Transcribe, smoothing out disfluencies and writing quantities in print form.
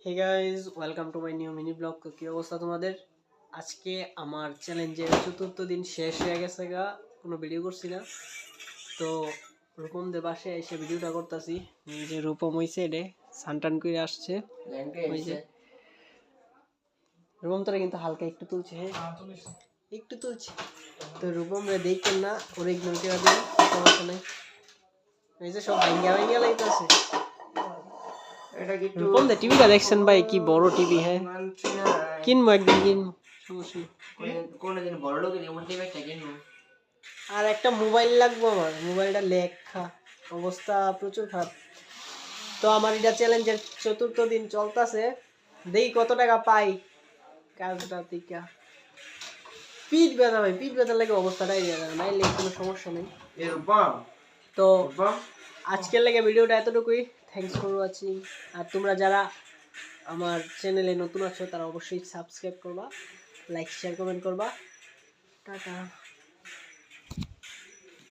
Hey guys, welcome to my new mini blog. কী অবস্থা তোমাদের? আজকে আমার চ্যালেঞ্জের চতুর্থ দিন শেষ হয়ে গেছে গা, কোনো ভিডিও করছি না। তো রূপম দে বাসে এসে ভিডিওটা করতেছি। যে রূপম হইছে এডে সানটান করে আসছে, ওই যে রূপম তোরা কিন্তু হালকা একটু তুলছে, হ্যাঁ একটু তুলছে। তো রূপম রে দেখেন না, ওর ইগনোর করে দিন, সমস্যা নেই। এই যে সব ভাঙ্গা ভাঙ্গা লাইতেছে। রূপম দে টিভিটা দেখছেন ভাই, কি বড় টিভি, হ্যাঁ কিনবো একদিন, কিনবো, সমস্যা নেই। কোনদিন বড় লোকের এমন টিভি একটা কিনবো। আর একটা মোবাইল লাগবে, আমার মোবাইলটা লেখা অবস্থা প্রচুর খারাপ। তো আমার এটা চ্যালেঞ্জের চতুর্থ দিন চলতেছে, দেখি কত টাকা পাই কাজটা থেকে। পিঠ ব্যথা ভাই, পিঠ ব্যথা লাগে অবস্থাটাই যাবে, নাইলে কোনো সমস্যা নেই। তো আজকের লাগে ভিডিওটা এতটুকুই। Thanks for watching. আর তোমরা যারা আমার চ্যানেলে নতুন আছো তারা অবশ্যই সাবস্ক্রাইব করবা, লাইক শেয়ার কমেন্ট করবা। টাটা।